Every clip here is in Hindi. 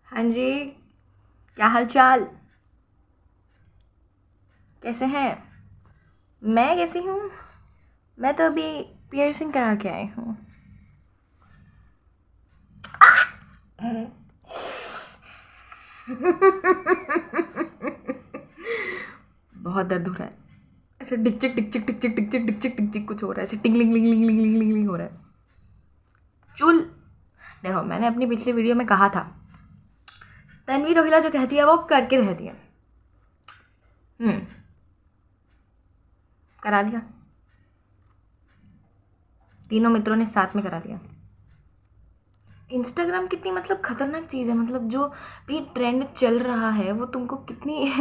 हाँ जी, क्या हाल चाल? कैसे हैं? मैं कैसी हूँ? मैं तो अभी पियर्सिंग करा के आई हूँ। बहुत दर्द हो रहा है। ऐसे टिकचिक टिकचिक टिकचिक टिकचिक टिकचिक टिकचिक कुछ हो रहा है, ऐसे टिंगलिंग लिंग लिंग लिंग लिंग लिंग लिंग हो रहा है। चुल। देखो, मैंने अपनी पिछली वीडियो में कहा था, तन्वी रोहिला जो कहती है वो करके रहती है। करा दिया। तीनों मित्रों ने साथ में करा दिया। इंस्टाग्राम कितनी मतलब खतरनाक चीज़ है, मतलब जो भी ट्रेंड चल रहा है वो तुमको कितनी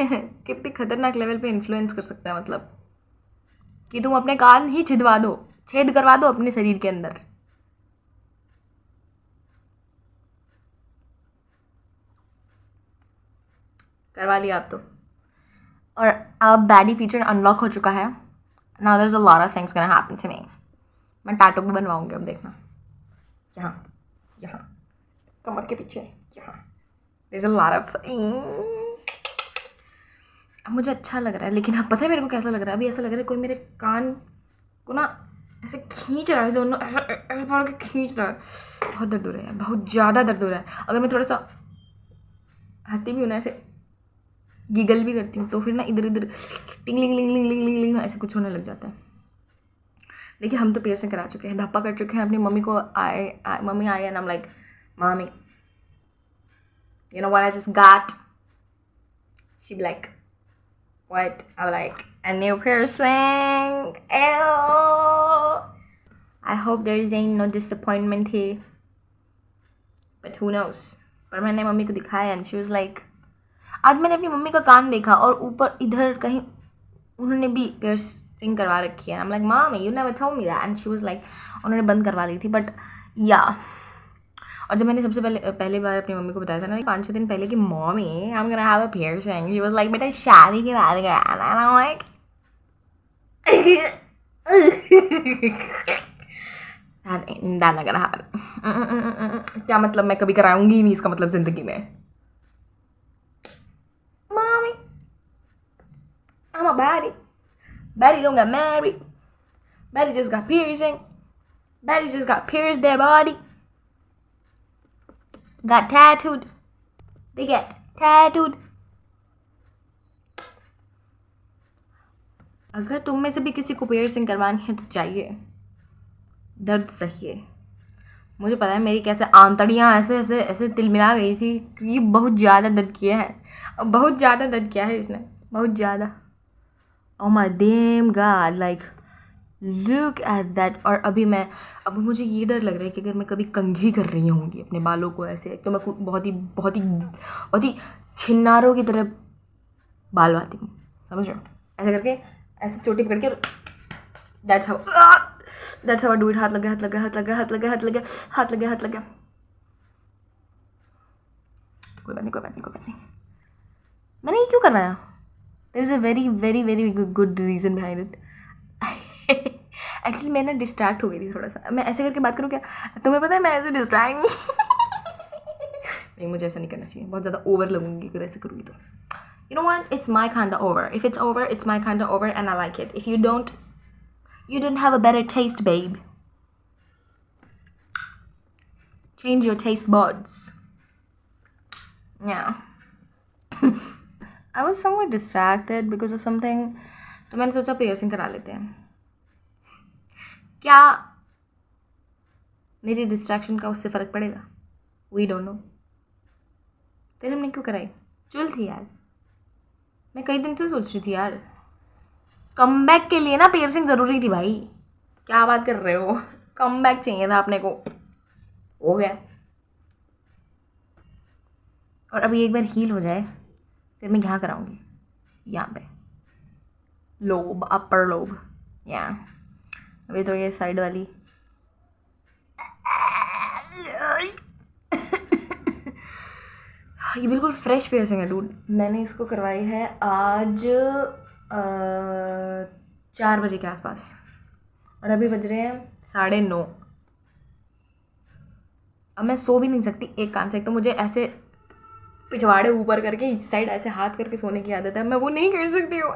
कितनी खतरनाक लेवल पे इन्फ्लुएंस कर सकता है, मतलब कि तुम अपने कान ही छिदवा दो, छेद करवा दो अपने शरीर के अंदर। करवा लिया आप तो। और अब बैडी फीचर अनलॉक हो चुका है। Now there is a lot of things gonna happen to me. मैं टैटू भी बनवाऊंगी, अब देखना। यहाँ, यहाँ, कमर के पीछे, यहाँ। There is a lot of. अब मुझे अच्छा लग रहा है, लेकिन अब पता है मेरे को कैसा लग रहा है? अभी ऐसा लग रहा है कोई मेरे कान को ना ऐसे खींच रहा है, दोनों ऐसे पकड़ के खींच रहा है। बहुत दर्द हो रहा है, बहुत ज़्यादा दर्द हो रहा है। अगर मैं थोड़ा सा हंसती भी हूँ ना, ऐसे गीगल भी करती हूँ, तो फिर ना इधर इधर टिंगलिंग लिंग लिंग लिंग लिंग लिंग ऐसे कुछ होने लग जाता है। देखिए, हम तो पियर्सिंग करा चुके हैं, धप्पा कर चुके हैं। अपनी मम्मी को mummy I and I am like, mummy, you know what I just got? She be like, what? I'm like, a new piercing. Ew. I hope there is ain't no disappointment here, but who knows? पर मैंने मम्मी को दिखाया एंड शी वाज लाइक, आज मैंने अपनी मम्मी का कान देखा और ऊपर इधर कहीं उन्होंने भी पियर्सिंग करवा रखी है। आई am like, mummy you never told me that. And she was like, उन्होंने बंद करवा ली थी, बट या। और जब मैंने सबसे पहले बार अपनी मम्मी को बताया था ना 5-6 दिन पहले कि mummy I am gonna have a piercing, she was like, बेटा शादी के बाद कराना। And I am like that not gonna happen. क्या मतलब? मैं कभी कराऊंगी ही नहीं, इसका मतलब जिंदगी में। Mommy, I'm a baddie. Baddie don't get married. Baddie just got piercing. Baddie just got pierced their body. Got tattooed. They get tattooed. अगर तुम में से भी किसी को पियर्सिंग करवानी है तो चाहिए, दर्द सहिए। मुझे पता है मेरी कैसे आंतड़ियाँ ऐसे ऐसे ऐसे तिलमिला गई थी, क्योंकि बहुत ज़्यादा दर्द किया है, बहुत ज़्यादा दर्द किया है इसने, बहुत ज़्यादा। Oh my damn God, like look at that। और अब मुझे ये डर लग रहा है कि अगर मैं कभी कंघी कर रही होंगी अपने बालों को ऐसे, तो मैं बहुत ही छिन्नारों की तरह बाल बाती हूँ, समझ रहे हो? ऐसे करके, ऐसे चोटी पकड़ के, that's how I do it. हाथ लग गया, हाथ लग गया, हाथ लग गया, हाथ लग गया, हाथ लग गया, हाथ लग गया, हाथ लग गया। कोई बात नहीं, कोई बात नहीं, कोई बात नहीं। मैंने ये क्यों करवाया? There is a very very very good reason behind it. Actually मैं ना डिस्ट्रैक्ट हो गई थी थोड़ा सा। मैं ऐसे करके बात करूँ क्या? तुम्हें पता है मैं ऐसे डिस्ट्रैक्ट नहीं, मुझे ऐसा नहीं करना चाहिए, बहुत ज़्यादा ओवर लगूंगी अगर ऐसे करूँगी तो। You know what? It's my kind of over. If it's over, it's my kind of over and I like it. If you don't have a better taste, babe. Change your taste buds. Yeah. I was somewhat distracted because of something. तो मैंने सोचा पियर्सिंग करा लेते हैं। क्या मेरी डिस्ट्रैक्शन का उससे फ़र्क पड़ेगा? We don't know. फिर हमने क्यों कराई? चुल थी यार, मैं कई दिन से सोच रही थी यार, कमबैक के लिए ना पियर्सिंग ज़रूरी थी भाई। क्या बात कर रहे हो? कमबैक चाहिए था अपने को, हो गया। और अभी एक बार हील हो जाए फिर मैं यहाँ कराऊंगी, यहाँ पे लोब, अपर लोब। या अभी तो ये साइड वाली ये बिल्कुल फ्रेश पियर्सिंग है डूड। मैंने इसको करवाई है आज 4 बजे के आसपास, और अभी बज रहे हैं 9:30। अब मैं सो भी नहीं सकती एक कान से। एक तो मुझे ऐसे पिछवाड़े ऊपर करके इस साइड ऐसे हाथ करके सोने की आदत है, मैं वो नहीं कर सकती हूँ।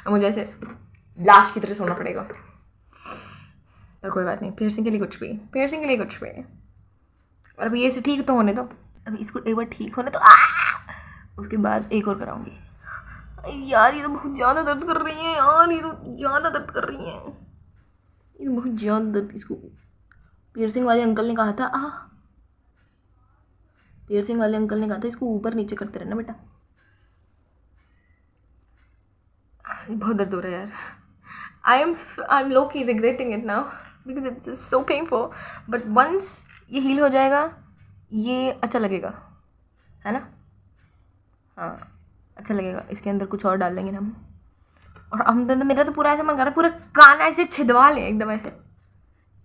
मुझे ऐसे लाश की तरह सोना पड़ेगा, पर कोई बात नहीं, पियर्सिंग के लिए कुछ भी, पियर्सिंग के लिए कुछ भी। और अभी ये से ठीक तो होने दो, अभी इसको एक बार ठीक होने तो उसके बाद एक और कराऊंगी। यार ये तो बहुत ज़्यादा दर्द कर रही है यार, ये तो ज़्यादा दर्द कर रही है, ये तो बहुत ज़्यादा दर्द। इसको पियर्सिंग वाले अंकल ने कहा था पियर्सिंग वाले अंकल ने कहा था इसको ऊपर नीचे करते रहना बेटा। बहुत दर्द हो रहा है यार। I'm low-key regretting it now because it's so painful. But once ये हील हो जाएगा, ये अच्छा लगेगा, है ना? हाँ, अच्छा लगेगा। इसके अंदर कुछ और डाल लेंगे हम, और हम तो मेरा तो पूरा ऐसा मन कर रहा है पूरा कान ऐसे छिदवा लें एकदम ऐसे,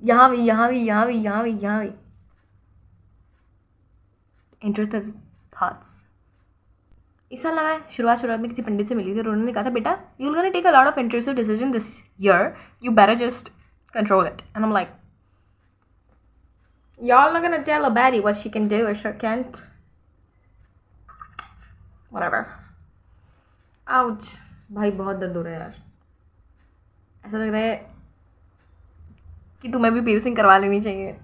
यहाँ भी, यहाँ भी, यहाँ भी, यहाँ भी, यहाँ भी। Interesting thoughts. इस साल मैं शुरुआत में किसी पंडित से मिली थी और उन्होंने कहा था बेटा you will gonna take a lot of interesting decision this year, you better just control it. And I am like y'all not gonna tell a baddie what she can do or she can't, whatever. ouch भाई बहुत दर्द हो रहा है यार, ऐसा लग रहा है कि तुम्हें भी piercing करवा लेनी चाहिए।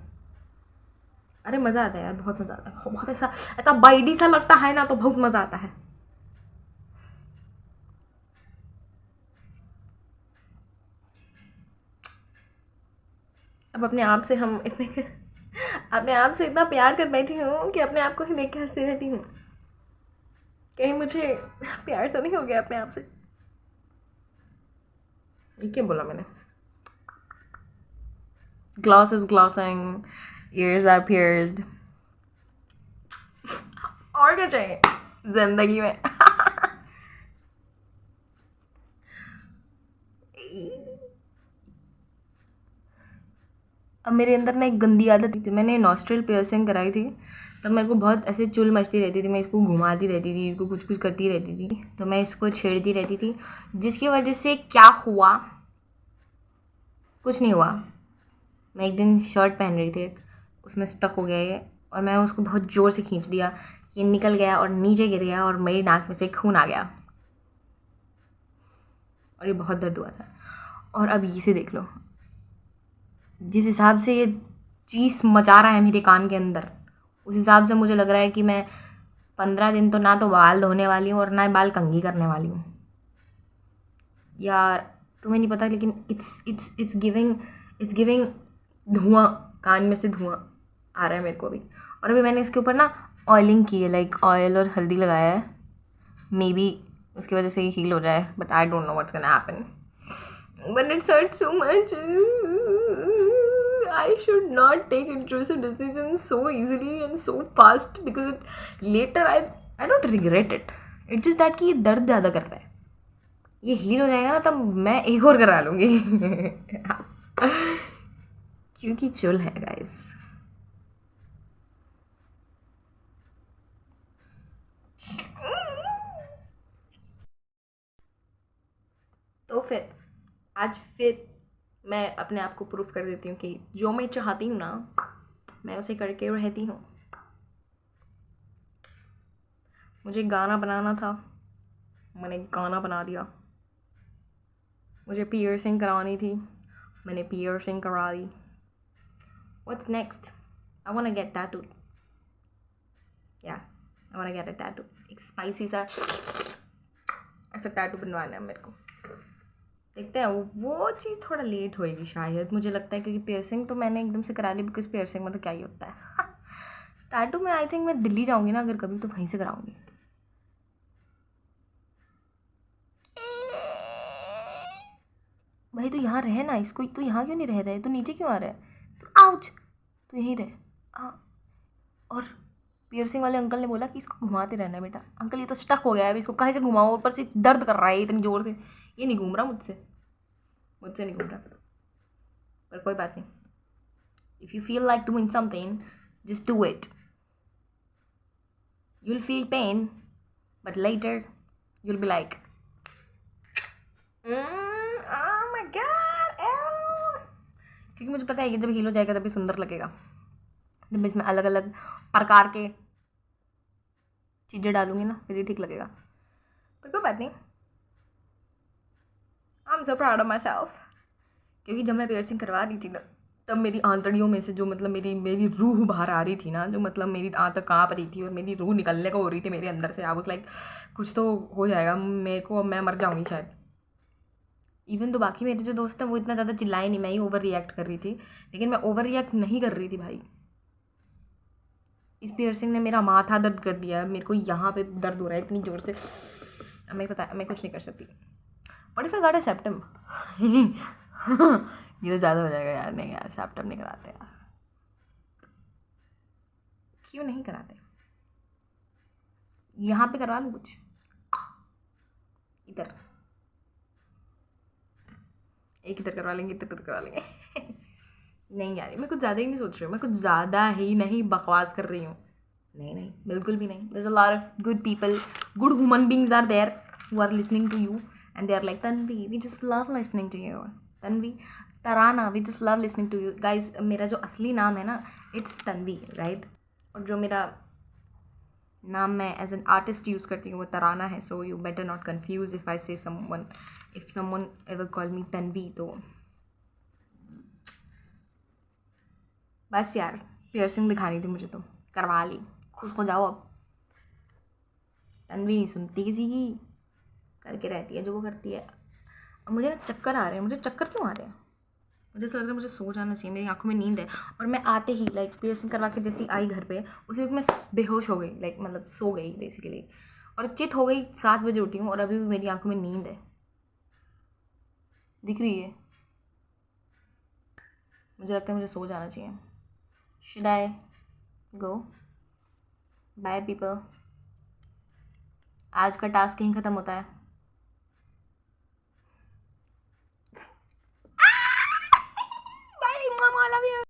अरे मज़ा आता है यार, बहुत मज़ा आता है, बहुत ऐसा ऐसा बाइडी सा लगता है ना, तो बहुत मज़ा आता है। अब अपने आप से हम इतने अपने आप से इतना प्यार कर बैठी हूँ कि अपने आप को ही देख के हंसती रहती हूँ, कहीं मुझे प्यार तो नहीं हो गया अपने आप से। ये क्या बोला मैंने? Gloss is glossing, ears are pierced, और क्या चाहिए जिंदगी में? अब मेरे अंदर ना एक गंदी आदत थी, मैंने नॉस्ट्रिल पियर्सिंग कराई थी, तब मेरे को बहुत ऐसे चुल मचती रहती थी, मैं इसको घुमाती रहती थी, इसको कुछ कुछ करती रहती थी, तो मैं इसको छेड़ती रहती थी, जिसकी वजह से क्या हुआ, कुछ नहीं हुआ। मैं एक दिन शर्ट पहन रही थी, उसमें स्टक हो गया ये, और मैं उसको बहुत ज़ोर से खींच दिया, ये निकल गया और नीचे गिर गया और मेरी नाक में से खून आ गया, और ये बहुत दर्द हुआ था। और अब इसे देख लो, जिस हिसाब से ये चीज़ मचा रहा है मेरे कान के अंदर, उस हिसाब से मुझे लग रहा है कि मैं 15 दिन तो ना तो बाल धोने वाली हूँ और ना बाल कंघी करने वाली हूँ। यार तुम्हें नहीं पता, लेकिन इट्स गिविंग धुआं, कान में से धुआं आ रहा है मेरे को अभी। और अभी मैंने इसके ऊपर ना ऑयलिंग की है, लाइक ऑयल और हल्दी लगाया है, मे बी उसकी वजह से ये हील हो जाए, but I don't know what's gonna happen, but it's hurt so much. I should not take intrusive decisions so easily and so fast because later I don't regret it. It's just that कि ये दर्द ज़्यादा कर रहा है, ये हील हो जाएगा ना तब मैं एक और करा लूँगी क्योंकि चुल है गाइस। तो फिर मैं अपने आप को प्रूफ कर देती हूँ कि जो मैं चाहती हूँ ना, मैं उसे करके रहती हूँ। मुझे गाना बनाना था, मैंने गाना बना दिया। मुझे पियर्सिंग करानी थी, मैंने पियर्सिंग करा दी। What's next? I wanna get tattooed. Yeah, I wanna get a tattoo. एक स्पाइसी सा ऐसा टैटू बनवाना है मेरे को। देखते हैं, वो चीज़ थोड़ा लेट होएगी शायद, मुझे लगता है, क्योंकि पियर्सिंग तो मैंने एकदम से करा ली, बिकॉज पियर्सिंग में तो क्या ही होता है। टैटू में आई थिंक मैं दिल्ली जाऊँगी ना अगर कभी, तो वहीं से कराऊँगी। भाई तो यहाँ रहे ना, इसको तो यहाँ क्यों नहीं रह रहा है, तो नीचे क्यों आ रहा है, तो आउच, तो यहीं रहे। और पियर्सिंग वाले अंकल ने बोला कि इसको घुमाते रहना है बेटा। अंकल ये तो स्टक हो गया है, अभी इसको कहीं से घुमाओ, ऊपर से दर्द कर रहा है इतनी ज़ोर से, ये नहीं घूम रहा मुझसे नहीं घूम रहा, पर कोई बात नहीं। If you feel like doing something, just do it. you'll feel pain, but later you'll be like oh my god, क्योंकि मुझे पता है कि जब हील हो जाएगा तभी सुंदर लगेगा। जब मैं इसमें अलग अलग प्रकार के चीज़ें डालूंगी ना फिर ही ठीक लगेगा, पर कोई बात नहीं। I am so proud of my self, क्योंकि जब मैं पियर्सिंग करवा रही थी ना तब मेरी आंतड़ियों में से जो मतलब मेरी मेरी रूह बाहर आ रही थी ना, जो मतलब मेरी आंतड़ काँप रही थी और मेरी रूह निकलने को हो रही थी मेरे अंदर से। आई वाज लाइक कुछ तो हो जाएगा मेरे को, मैं मर जाऊँगी शायद। इवन तो बाकी मेरे जो दोस्त हैं वो इतना ज़्यादा चिल्लाए नहीं, मैं ही ओवर रिएक्ट कर रही थी, लेकिन मैं ओवर रिएक्ट नहीं कर रही थी भाई। इस पियर्सिंग ने मेरा माथा दर्द कर दिया है, मेरे को यहाँ पे दर्द हो रहा है इतनी ज़ोर से, मैं पता मैं कुछ नहीं कर सकती। But if I got a septum ये तो ज़्यादा हो जाएगा यार, नहीं यार सेप्टम नहीं कराते यार, क्यों नहीं कराते? यहाँ पे करवा लूँ कुछ, इधर एक इधर करवा लेंगे, इधर करवा लेंगे नहीं यार मैं कुछ ज़्यादा ही नहीं सोच रही हूँ, मैं कुछ ज़्यादा ही नहीं बकवास कर रही हूँ, नहीं नहीं बिल्कुल भी नहीं। there's a lot of good people, good human beings are there who are listening to you and they are like Tanvi we just love listening to you, Tanvi Tarana we just love listening to you guys। मेरा जो असली नाम है ना it's तन्वी राइट, और जो मेरा नाम मैं एज एन आर्टिस्ट यूज़ करती हूँ वो तराना है। So you better not confuse if I say someone, if someone ever call me Tanvi. तो बस यार पियर्सिंग दिखानी थी मुझे तो करवा ली, खुश हो जाओ अब। तन्वी नहीं सुनती किसी की, करके रहती है जो वो करती है। अब मुझे ना चक्कर आ रहे हैं, मुझे चक्कर क्यों आ रहे हैं? मुझे ऐसा लग रहा है मुझे सो जाना चाहिए, मेरी आंखों में नींद है। और मैं आते ही लाइक पियर्सिंग करवा के जैसी आई घर पे उसी वक्त मैं बेहोश हो गई, लाइक मतलब सो गई बेसिकली, और चित हो गई 7 बजे उठी हूँ और अभी भी मेरी आंखों में नींद है, दिख रही है। मुझे लगता है मुझे सो जाना चाहिए। Should I go? By people, आज का टास्क यहीं ख़त्म होता है।